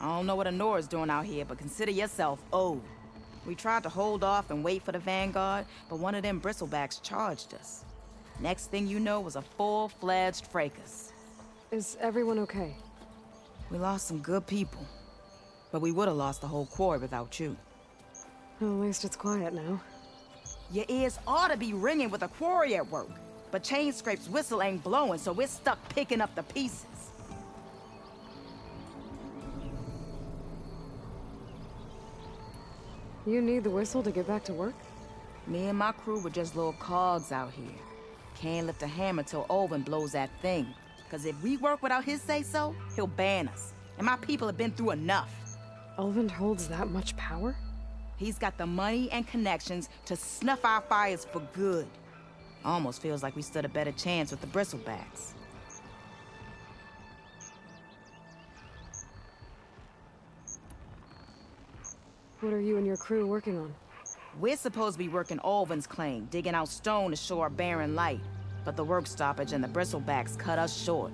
I don't know what Honora's doing out here, but consider yourself owed. We tried to hold off and wait for the Vanguard, but one of them bristlebacks charged us. Next thing you know was a full-fledged fracas. Is everyone okay? We lost some good people, but we would have lost the whole quarry without you. Well, at least it's quiet now. Your ears ought to be ringing with a quarry at work, but Chainscrape's whistle ain't blowing, so we're stuck picking up the pieces. You need the whistle to get back to work? Me and my crew were just little cogs out here. Can't lift a hammer till Olvin blows that thing. Cause if we work without his say-so, he'll ban us. And my people have been through enough. Elvin holds that much power? He's got the money and connections to snuff our fires for good. Almost feels like we stood a better chance with the bristlebacks. What are you and your crew working on? We're supposed to be working Olvin's claim, digging out stone to show our barren light. But the work stoppage and the bristlebacks cut us short.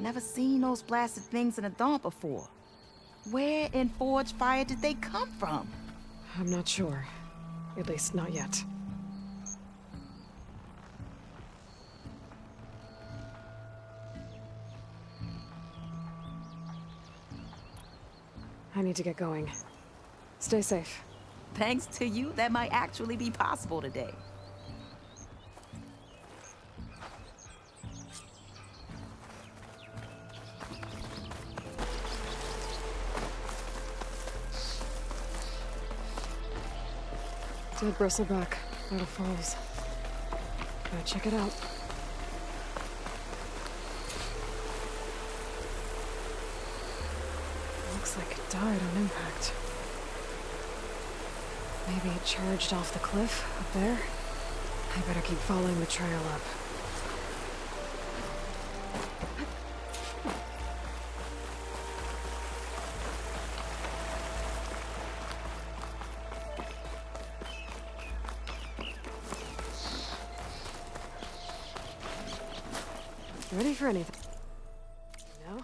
Never seen those blasted things in a dump before. Where in Forge Fire did they come from? I'm not sure. At least not yet. I need to get going. Stay safe. Thanks to you, that might actually be possible today. Dead bristleback out of Falls. Gotta check it out. Looks like it died on impact. Maybe it charged off the cliff up there. I better keep following the trail up. Ready for anything? No?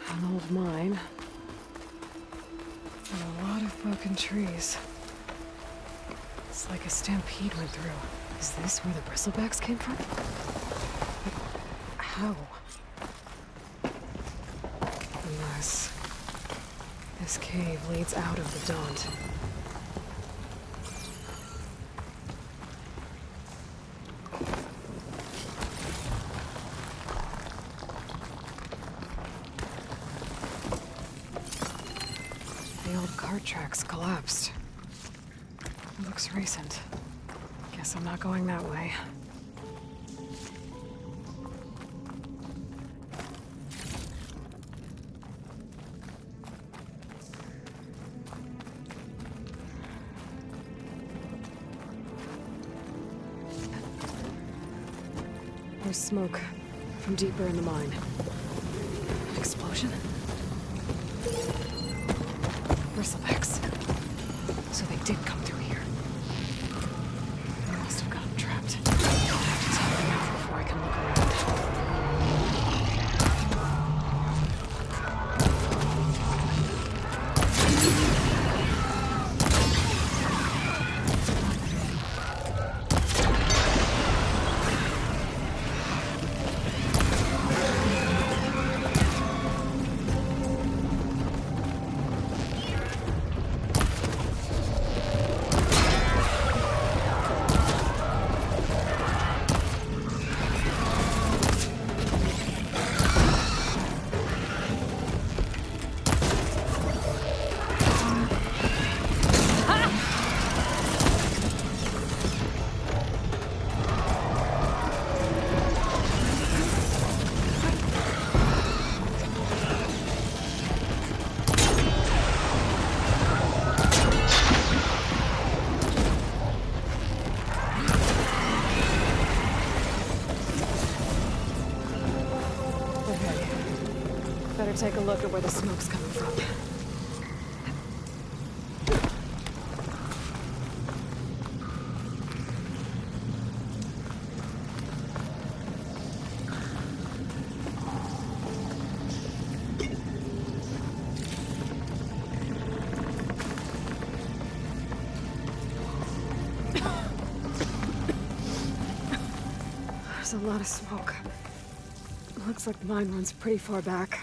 An old mine. And a lot of broken trees. It's like a stampede went through. Is this where the bristlebacks came from? But how? Unless this cave leads out of the Daunt. The old cart tracks collapsed. It looks recent. Guess I'm not going that way. There's smoke from deeper in the mine. An explosion? Bristlebacks. So they did come through here. They must have gotten trapped. I'll have to take them out before I can look around. Better take a look at where the smoke's coming from. There's a lot of smoke. Looks like the mine runs pretty far back.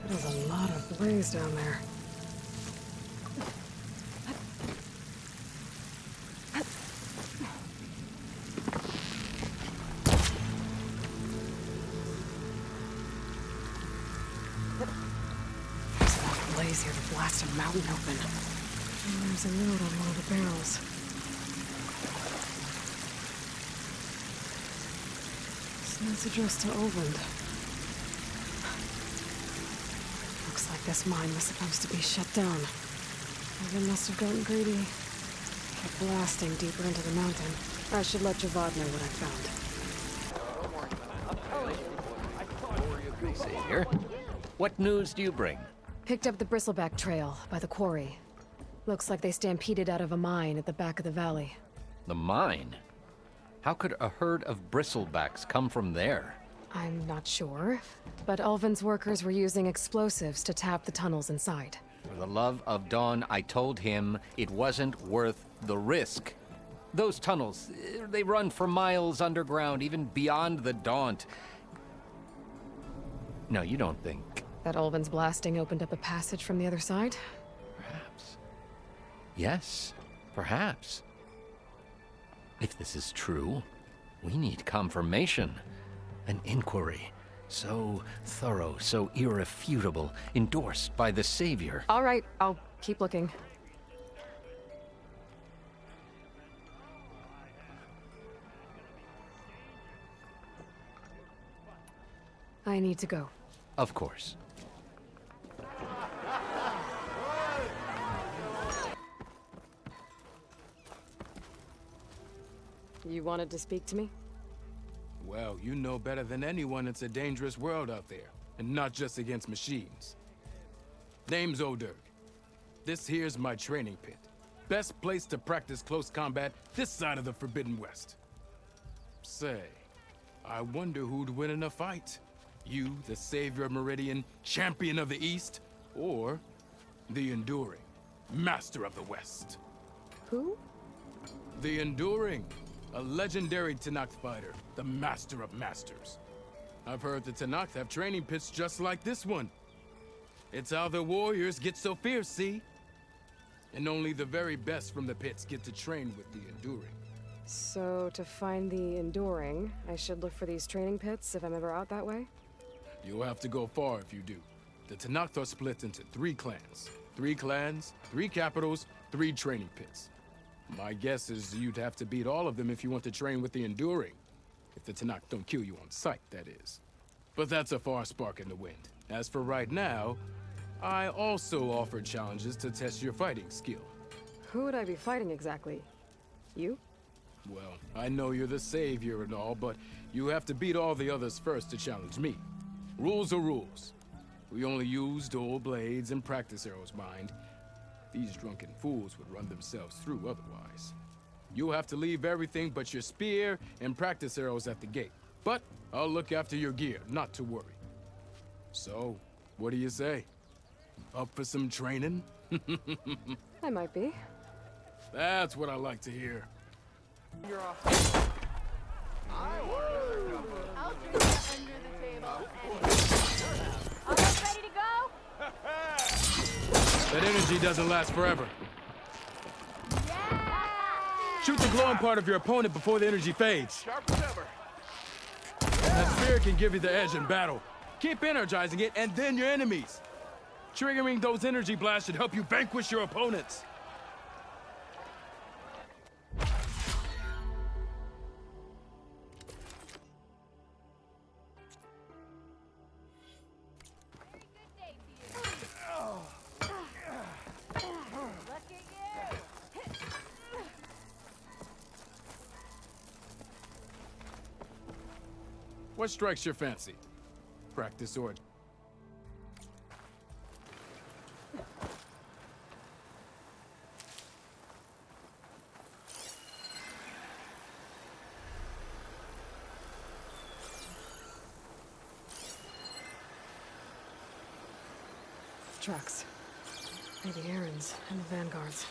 There's a lot of blaze down there. There's enough blaze here to blast a mountain open. And there's a note on one of the barrels. This note's addressed to Erend. Looks like this mine was supposed to be shut down. Erend must have gotten greedy. Kept blasting deeper into the mountain. I should let Javad know what I found. Savior, what news do you bring? Picked up the bristleback trail by the quarry. Looks like they stampeded out of a mine at the back of the valley. The mine? How could a herd of bristlebacks come from there? I'm not sure, but Ulvin's workers were using explosives to tap the tunnels inside. For the love of Dawn, I told him it wasn't worth the risk. Those tunnels, they run for miles underground, even beyond the Daunt. No, you don't think... That Ulvin's blasting opened up a passage from the other side? Perhaps. Yes, perhaps. If this is true, we need confirmation. An inquiry. So thorough, so irrefutable, endorsed by the Savior. All right, I'll keep looking. I need to go. Of course. You wanted to speak to me? Well, you know better than anyone it's a dangerous world out there, and not just against machines. Name's O'Dirk. This here's my training pit. Best place to practice close combat this side of the Forbidden West. Say, I wonder who'd win in a fight. You, the savior of Meridian, champion of the East, or the Enduring, master of the West. Who? The Enduring, a legendary Tenakth fighter, the master of masters. I've heard the Tenakth have training pits just like this one. It's how the warriors get so fierce, see? And only the very best from the pits get to train with the Enduring. So, to find the Enduring, I should look for these training pits if I'm ever out that way? You'll have to go far if you do. The Tenakth are split into 3 clans. 3 clans, 3 capitals, 3 training pits. My guess is you'd have to beat all of them if you want to train with the Enduring. If the Tenakth don't kill you on sight, that is. But that's a far spark in the wind. As for right now, I also offer challenges to test your fighting skill. Who would I be fighting exactly? You? Well, I know you're the savior and all, but you have to beat all the others first to challenge me. Rules are rules. We only use dual blades and practice arrows, mind. These drunken fools would run themselves through otherwise. You'll have to leave everything but your spear and practice arrows at the gate. But I'll look after your gear, not to worry. So, what do you say? Up for some training? I might be. That's what I like to hear. You're off. I'll drink that under the table. Almost ready to go? That energy doesn't last forever. Yeah! Shoot the glowing part of your opponent before the energy fades. Sharp as ever. That spear can give you the edge in battle. Keep energizing it, and then your enemies. Triggering those energy blasts should help you vanquish your opponents. Look at you! What strikes your fancy? Practice or... Tracks. Maybe Erend's and the Vanguard's.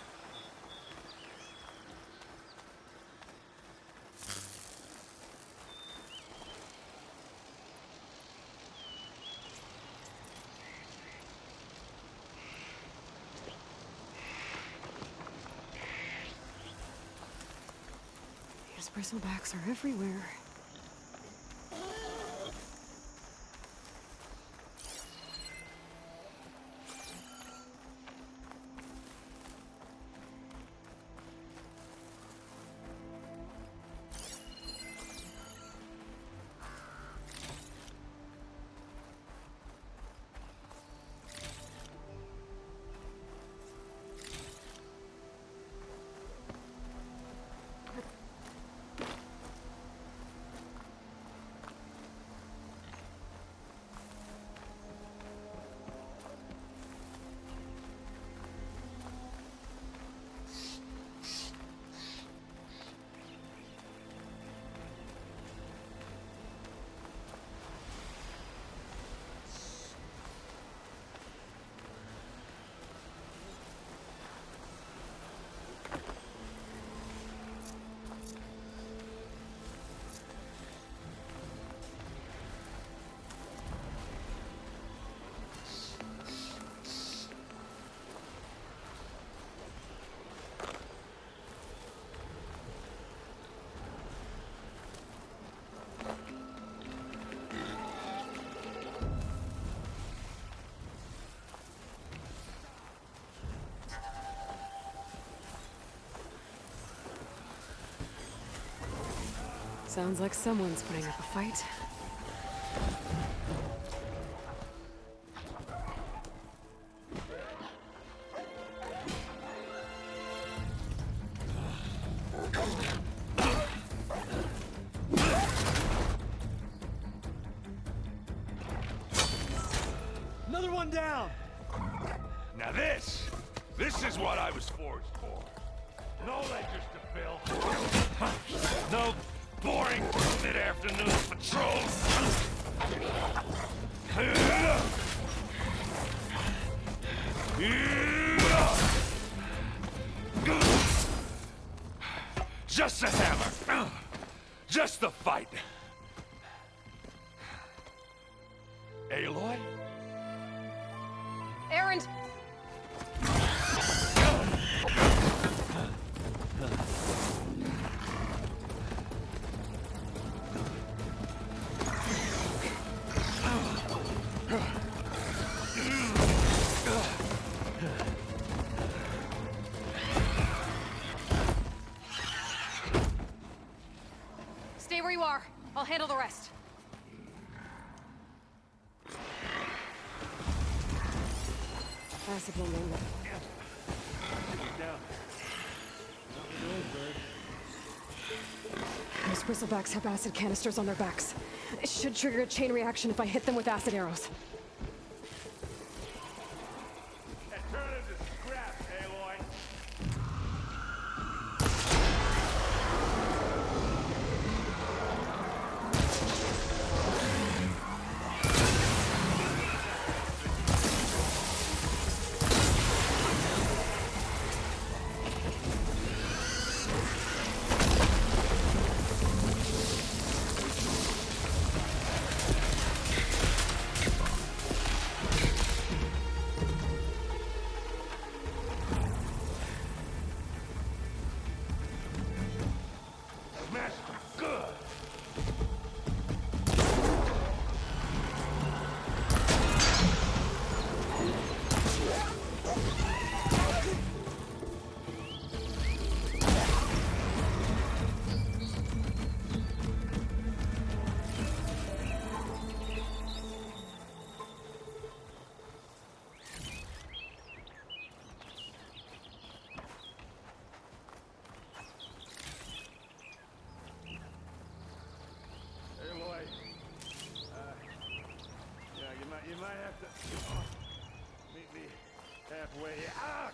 These bristlebacks are everywhere. Sounds like someone's putting up a fight. Another one down! Now this is what I was forged for. No ledgers to fill. No boring mid-afternoon patrols. Just a hammer. Just the fight. Aloy? Erend! Stay where you are. I'll handle the rest. Acid will move. Those bristlebacks have acid canisters on their backs. It should trigger a chain reaction if I hit them with acid arrows. And turn it into scrap, Aloy. way out!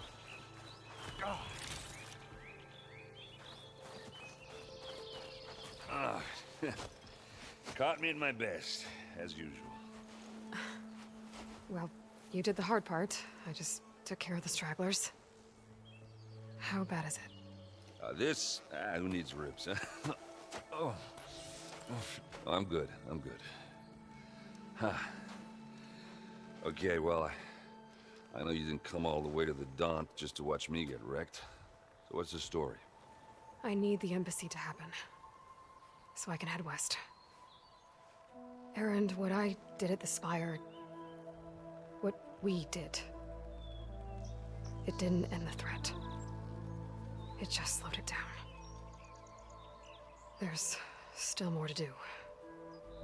Ah. Caught me at my best, as usual. Well, you did the hard part. I just took care of the stragglers. How bad is it? Who needs ribs, huh? Oh. Oh, I'm good, I'm good. Huh. Okay, well, I know you didn't come all the way to the Daunt just to watch me get wrecked. So what's the story? I need the embassy to happen, so I can head west. Erend, what I did at the Spire, what we did, it didn't end the threat. It just slowed it down. There's still more to do.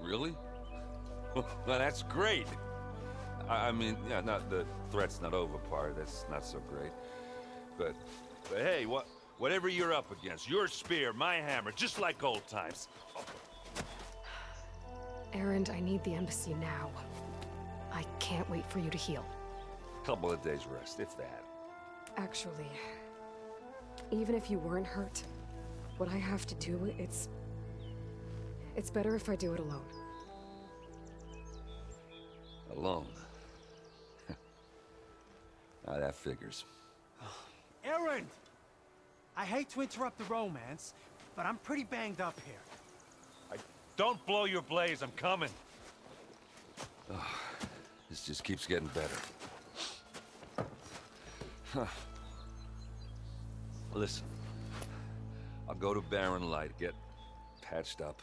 Really? Well, that's great. I mean, yeah, not the threat's not over part. That's not so great. But hey, whatever you're up against, your spear, my hammer, just like old times. Erend, I need the embassy now. I can't wait for you to heal. Couple of days rest, if that. Actually, even if you weren't hurt, what I have to do, it's better if I do it alone. Alone? Now that figures. Erend! I hate to interrupt the romance, but I'm pretty banged up here. Don't blow your blaze, I'm coming. This just keeps getting better. Huh. Listen, I'll go to Barren Light, get patched up.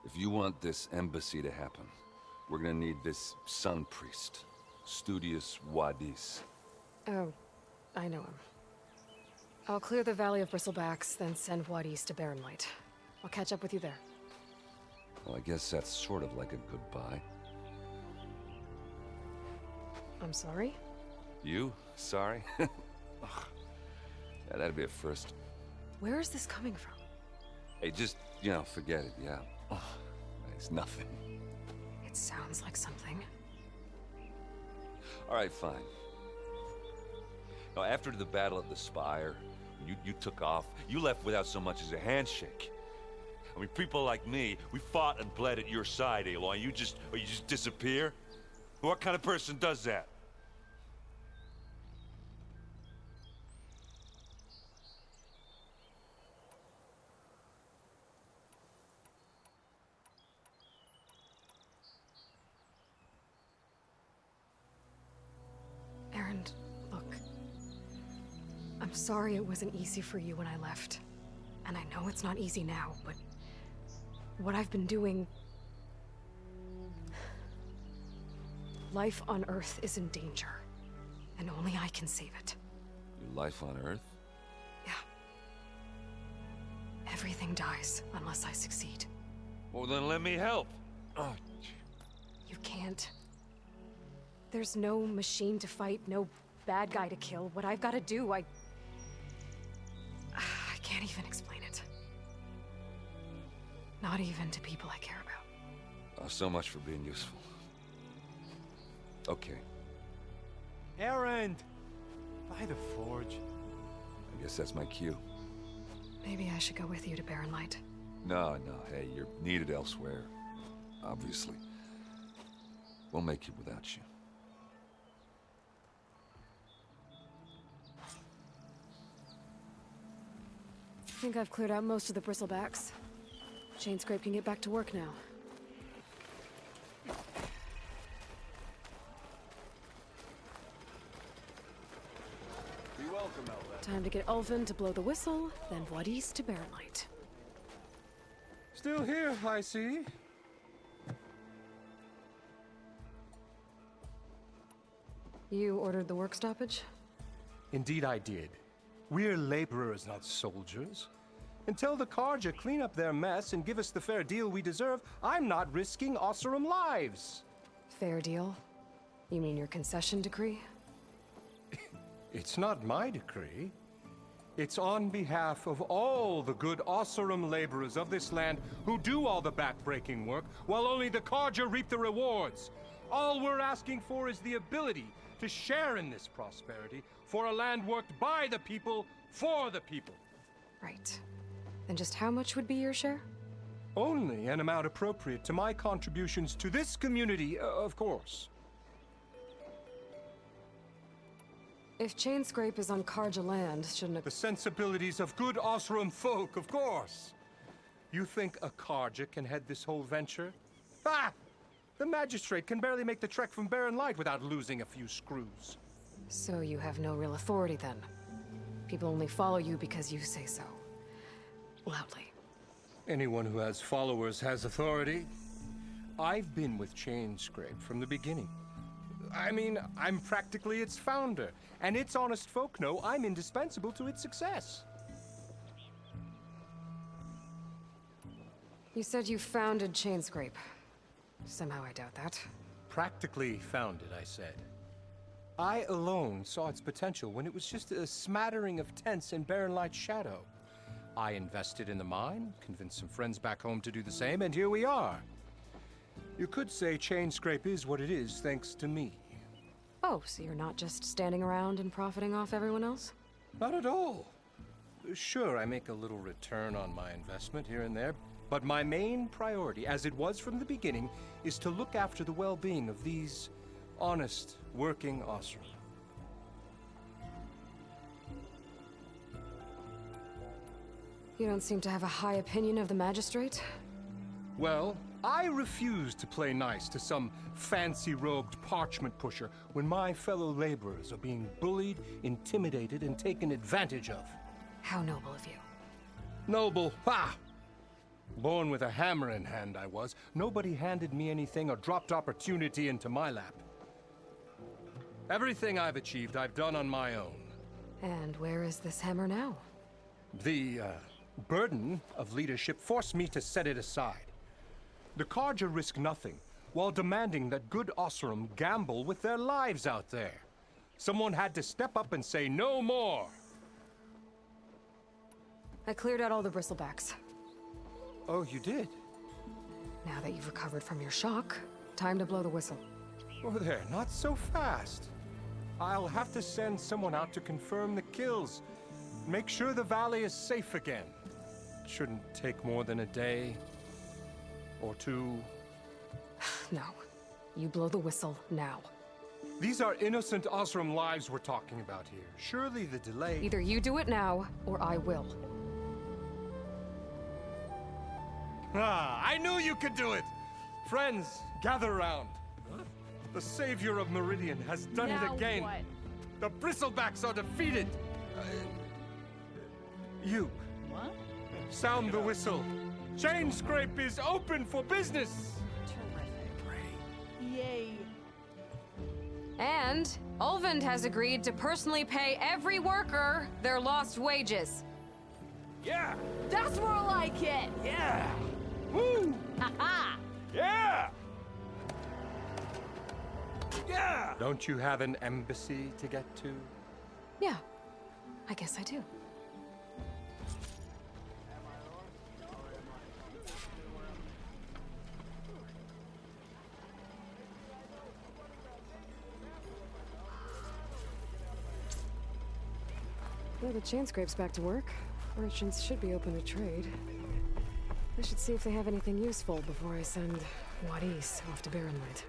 If you want this embassy to happen, we're gonna need this sun priest, Studious Wadis. Oh, I know him. I'll clear the Valley of Bristlebacks, then send Wadis to Barren Light. I'll catch up with you there. Well, I guess that's sort of like a goodbye. I'm sorry? You? Sorry? Yeah, that'd be a first. Where is this coming from? Hey, just, forget it, yeah. It's nothing. It sounds like something. All right, fine. Now, after the battle at the Spire, you took off, you left without so much as a handshake. I mean, people like me, we fought and bled at your side, Aloy. You just disappear? What kind of person does that? Erend, look. I'm sorry it wasn't easy for you when I left. And I know it's not easy now, but what I've been doing... Life on Earth is in danger, and only I can save it. Your life on Earth? Yeah. Everything dies unless I succeed. Well, then let me help. Oh, You can't. There's no machine to fight, no bad guy to kill. What I've got to do, I can't even explain it. Not even to people I care about. so much for being useful. Okay, Erend! By the forge. I guess that's my cue. Maybe I should go with you to Barren Light. No, hey, you're needed elsewhere. Obviously. We'll make it without you. I think I've cleared out most of the bristlebacks. Chainscrape can get back to work now. Be welcome, Elven. Time to get Ulvin to blow the whistle, then Wadis to Barren Light. Still here, I see. You ordered the work stoppage? Indeed I did. We're laborers, not soldiers. Until the Carja clean up their mess and give us the fair deal we deserve, I'm not risking Osseram lives. Fair deal? You mean your concession decree? It's not my decree. It's on behalf of all the good Osseram laborers of this land who do all the back-breaking work, while only the Carja reap the rewards. All we're asking for is the ability to share in this prosperity for a land worked by the people, for the people. Right. Then just how much would be your share? Only an amount appropriate to my contributions to this community, of course. If Chainscrape is on Karja land, shouldn't The it? sensibilities of good Osram folk, of course. You think a Karja can head this whole venture? Ah! The magistrate can barely make the trek from Barren Light without losing a few screws. So you have no real authority then? People only follow you because you say so. Loudly. Anyone who has followers has authority. I've been with Chainscrape from the beginning. I mean, I'm practically its founder, and its honest folk know I'm indispensable to its success. You said you founded Chainscrape. Somehow I doubt that. Practically founded, I said. I alone saw its potential when it was just a smattering of tents in Barren Light's shadow. I invested in the mine, convinced some friends back home to do the same, and here we are. You could say Chainscrape is what it is thanks to me. Oh, so you're not just standing around and profiting off everyone else? Not at all. Sure, I make a little return on my investment here and there, but my main priority, as it was from the beginning, is to look after the well-being of these honest, working Osram. You don't seem to have a high opinion of the magistrate? Well, I refuse to play nice to some fancy-robed parchment pusher when my fellow laborers are being bullied, intimidated, and taken advantage of. How noble of you. Noble, ha! Born with a hammer in hand, I was. Nobody handed me anything or dropped opportunity into my lap. Everything I've achieved, I've done on my own. And where is this hammer now? The, burden of leadership forced me to set it aside. The Karja risk nothing, while demanding that good Osram gamble with their lives out there. Someone had to step up and say no more. I cleared out all the bristlebacks. Oh, you did? Now that you've recovered from your shock, time to blow the whistle. Oh, there, not so fast. I'll have to send someone out to confirm the kills. Make sure the valley is safe again. It shouldn't take more than a day. Or two. No. You blow the whistle now. These are innocent Osram lives we're talking about here. Surely the delay... Either you do it now, or I will. Ah, I knew you could do it! Friends, gather around. The savior of Meridian has done it again. What? The bristlebacks are defeated. You. What? Sound the whistle. Chainscrape is open for business. Yay. And Erend has agreed to personally pay every worker their lost wages. Yeah! That's more like it. Yeah! Woo! Ha-ha. Yeah! Yeah! Don't you have an embassy to get to? Yeah, I guess I do. Well, the Chainscrape's back to work. Merchants should be open to trade. I should see if they have anything useful before I send Wadis off to Barren Light.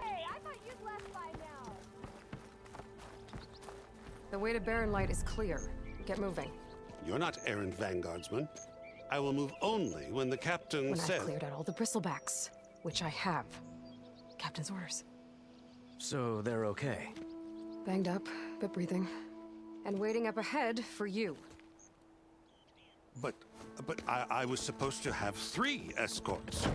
Hey, I thought you'd left by now. The way to Barren Light is clear. Get moving. You're not Erend Vanguardsman. I will move only when the captain When says... I've cleared out all the bristlebacks, which I have. Captain's orders. So they're okay? Banged up, but breathing. And waiting up ahead for you. But I was supposed to have 3 escorts.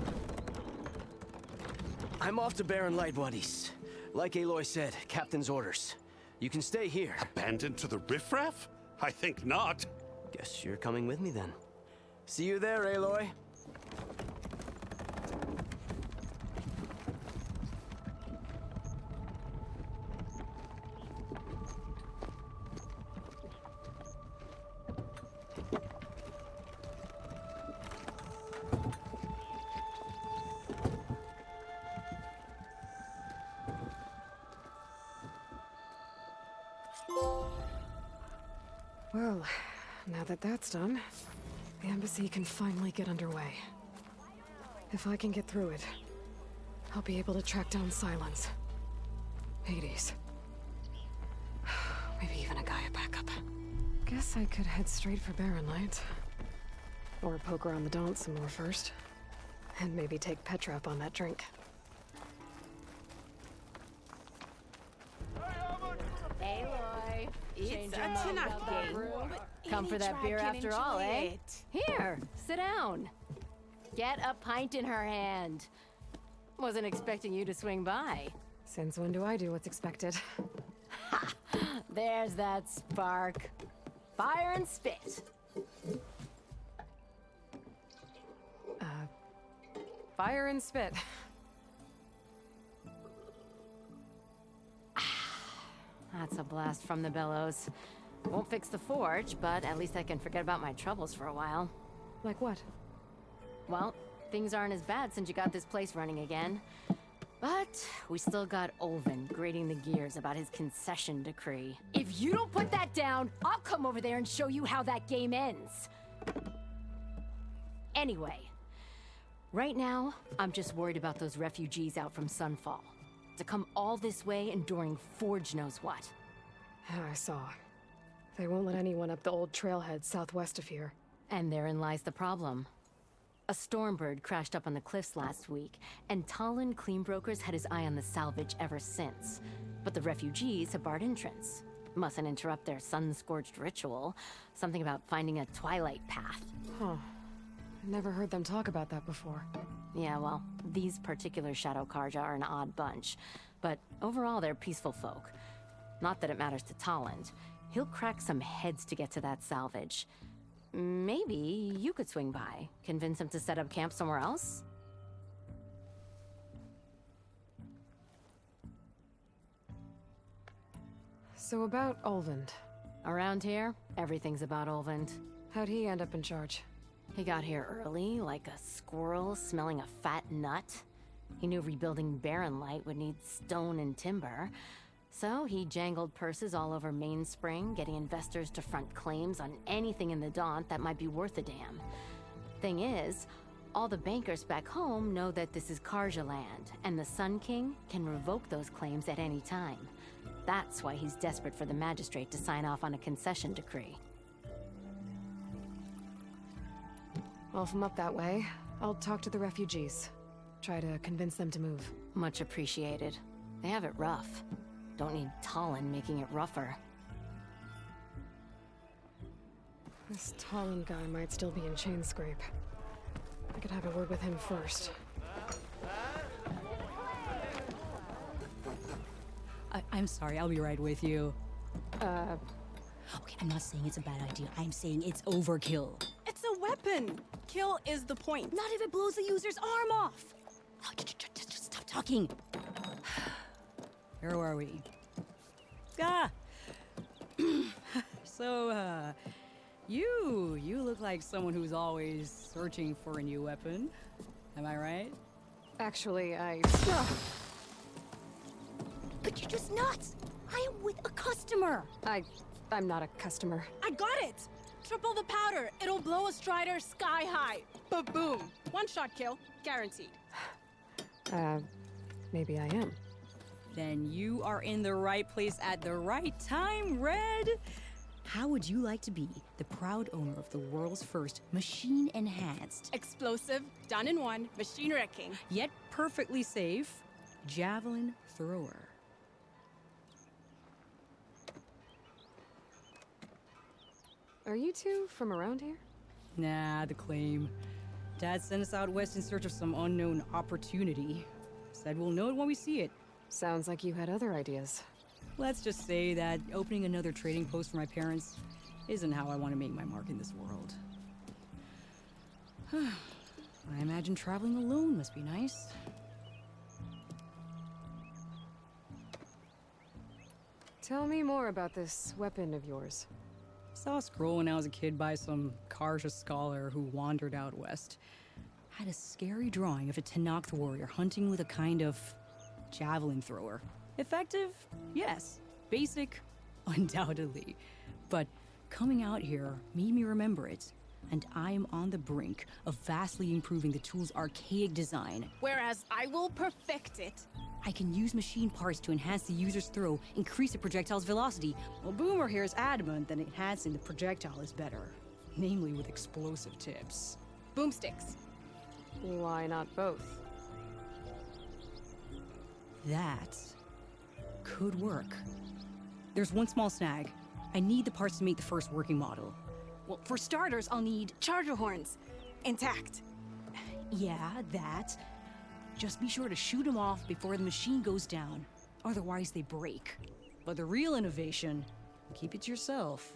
I'm off to Barren Light, buddies. Like Aloy said, captain's orders. You can stay here. Abandoned to the riffraff? I think not. Guess you're coming with me then. See you there, Aloy. now that that's done, the embassy can finally get underway. If I can get through it, I'll be able to track down Silence. Hades. Maybe even a Gaia backup. Guess I could head straight for Barren Light. Or poke around the Daunt some more first. And maybe take Petra up on that drink. Aloy, It's a tonight game. Come for that beer after all, eh? Here, sit down. Get a pint in her hand. Wasn't expecting you to swing by. Since when do I do what's expected? Ha! There's that spark. Fire and spit. Fire and spit. That's a blast from the bellows. Won't fix the forge, but at least I can forget about my troubles for a while. Like what? Well, things aren't as bad since you got this place running again. But we still got Olvin grating the gears about his concession decree. If you don't put that down, I'll come over there and show you how that game ends. Anyway, right now, I'm just worried about those refugees out from Sunfall. To come all this way enduring Forge knows what. I saw. They won't let anyone up the old trailhead southwest of here. And therein lies the problem. A Stormbird crashed up on the cliffs last week, and Talon Cleanbrokers had his eye on the salvage ever since. But the refugees have barred entrance. Mustn't interrupt their sun-scorched ritual. Something about finding a twilight path. Huh. Never heard them talk about that before. Yeah, well, these particular Shadow Karja are an odd bunch. But overall, they're peaceful folk. Not that it matters to Talon. He'll crack some heads to get to that salvage. Maybe you could swing by, convince him to set up camp somewhere else? So about Olvend. Around here, everything's about Olvend. How'd he end up in charge? He got here early, like a squirrel smelling a fat nut. He knew rebuilding Barren Light would need stone and timber. So he jangled purses all over Mainspring, getting investors to front claims on anything in the Daunt that might be worth a damn. Thing is, all the bankers back home know that this is Karja land, and the Sun King can revoke those claims at any time. That's why he's desperate for the magistrate to sign off on a concession decree. Well, if I'm up that way, I'll talk to the refugees. Try to convince them to move. Much appreciated. They have it rough. Don't need Talon making it rougher. This Talon guy might still be in Chainscrape. I could have a word with him first. I'm sorry, I'll be right with you. Okay, I'm not saying it's a bad idea. I'm saying it's overkill. It's a weapon. Kill is the point. Not if it blows the user's arm off. Oh, just stop talking. Where are we? So, you look like someone who's always searching for a new weapon. Am I right? Actually, But you're just nuts. I am with a customer. I'm not a customer. I got it. Triple the powder. It'll blow a Strider sky high. Ba-boom. One-shot kill. Guaranteed. Maybe I am. Then you are in the right place at the right time, Red. How would you like to be the proud owner of the world's first machine-enhanced, explosive, done in one, machine wrecking, yet perfectly safe, javelin thrower? Are you two from around here? Nah, the claim. Dad sent us out west in search of some unknown opportunity. Said we'll know it when we see it. Sounds like you had other ideas. Let's just say that opening another trading post for my parents isn't how I want to make my mark in this world. I imagine traveling alone must be nice. Tell me more about this weapon of yours. Saw a scroll when I was a kid by some Karja scholar who wandered out west. Had a scary drawing of a Tenakth warrior hunting with a kind of javelin thrower. Effective? Yes. Basic? Undoubtedly. But Coming out here made me remember it, and I am on the brink of vastly improving the tool's archaic design. Whereas I will perfect it. I can use machine parts to enhance the user's throw, increase the projectile's velocity. Well, Boomer here is adamant that enhancing the projectile is better, namely with explosive tips. Boomsticks. Why not both? That could work. There's one small snag. I need the parts to make the first working model. Well, for starters, I'll need charger horns. Intact. Yeah, that. Just be sure to shoot them off before the machine goes down. Otherwise, they break. But the real innovation, keep it to yourself,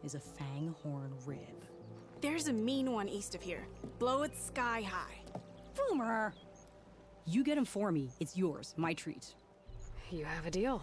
is a fang horn rib. There's a mean one east of here. Blow it sky high. Boomer! You get him for me. It's yours. My treat. You have a deal.